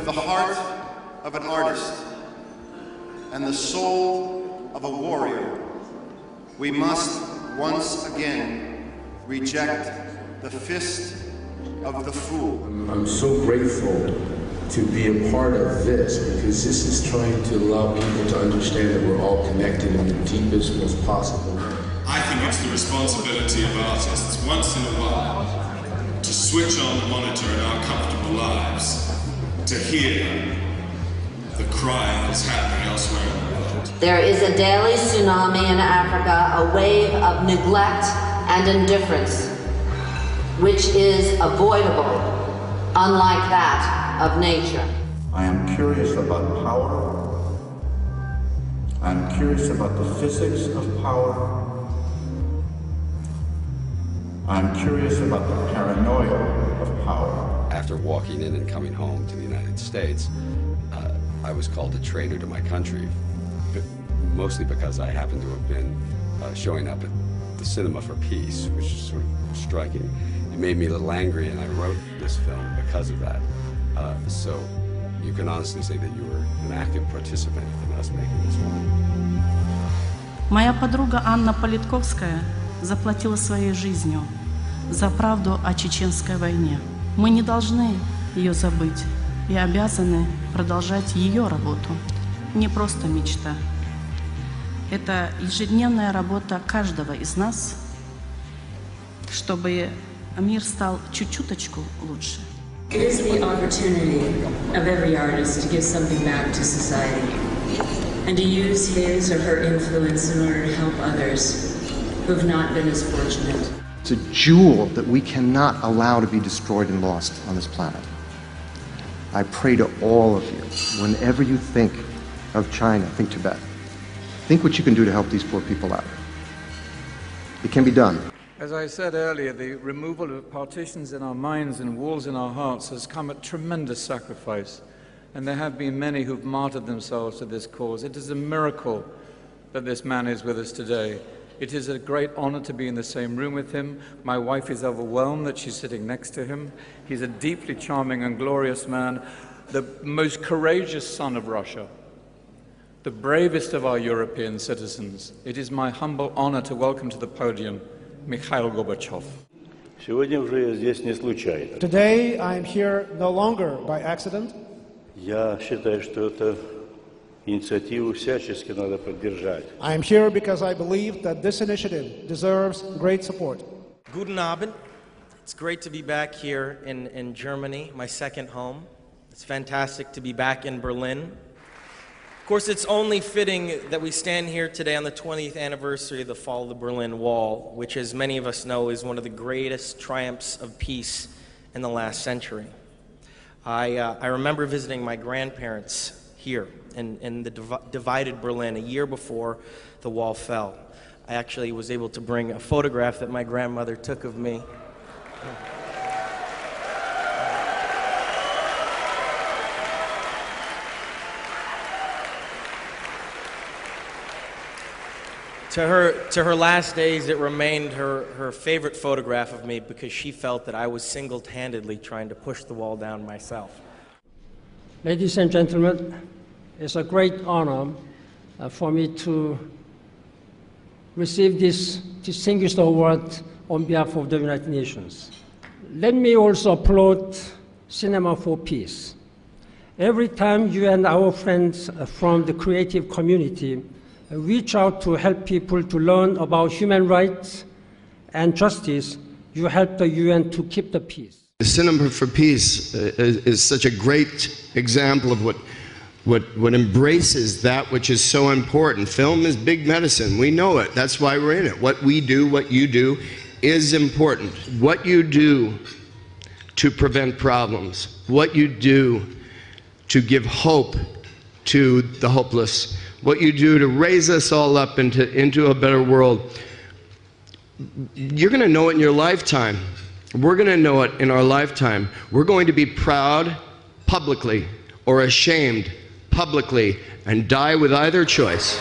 the heart of an artist and the soul of a warrior, we must once again reject the fist of the fool. I'm so grateful to be a part of this, because this is trying to allow people to understand that we're all connected in the deepest, most possible way. I think it's the responsibility of artists, once in a while, to switch on the monitor in our comfortable lives, to hear the cry that's happening elsewhere in the world. There is a daily tsunami in Africa, a wave of neglect and indifference, which is avoidable, unlike that of nature. I am curious about power. I'm curious about the physics of power. I'm curious about the paranoia of power. After walking in and coming home to the United States, I was called a traitor to my country, mostly because I happened to have been showing up at the Cinema for Peace, which is sort of striking. It made me a little angry, and I wrote this film because of that. So you can honestly say that you were an active participant in us making this film. Моя подруга Анна Политковская заплатила своей жизнью за правду о чеченской войне. Мы не должны ее забыть и обязаны продолжать ее работу. Не просто мечта. Это ежедневная работа каждого из нас, чтобы мир стал чуть-чуточку лучше. It is the opportunity of every artist to give something back to society and to use his or her influence in order to help others who have not been as fortunate. It's a jewel that we cannot allow to be destroyed and lost on this planet. I pray to all of you, whenever you think of China, think Tibet. Think what you can do to help these poor people out. It can be done. As I said earlier, the removal of partitions in our minds and walls in our hearts has come at tremendous sacrifice, and there have been many who've martyred themselves to this cause. It is a miracle that this man is with us today. It is a great honor to be in the same room with him. My wife is overwhelmed that she's sitting next to him. He's a deeply charming and glorious man, the most courageous son of Russia, the bravest of our European citizens. It is my humble honor to welcome to the podium Mikhail Gorbachev. Today I am here no longer by accident. Я считаю, что эту инициативу всячески надо поддержать. I am here because I believe that this initiative deserves great support. Guten Abend. It's great to be back here in Germany, my second home. It's fantastic to be back in Berlin. Of course, it's only fitting that we stand here today on the 20th anniversary of the fall of the Berlin Wall, which, as many of us know, is one of the greatest triumphs of peace in the last century. I remember visiting my grandparents here in the divided Berlin a year before the wall fell. I actually was able to bring a photograph that my grandmother took of me. To her last days, it remained her favorite photograph of me because she felt that I was single-handedly trying to push the wall down myself. Ladies and gentlemen, it's a great honor for me to receive this distinguished award on behalf of the United Nations. Let me also applaud Cinema for Peace. Every time you and our friends from the creative community reach out to help people to learn about human rights and justice, you help the UN to keep the peace. The Cinema for Peace is such a great example of what embraces that which is so important. Film is big medicine. We know it. That's why we're in it. What we do, what you do, is important. What you do to prevent problems, what you do to give hope to the hopeless, what you do to raise us all up into a better world, you're going to know it in your lifetime. We're going to know it in our lifetime. We're going to be proud publicly or ashamed publicly and die with either choice.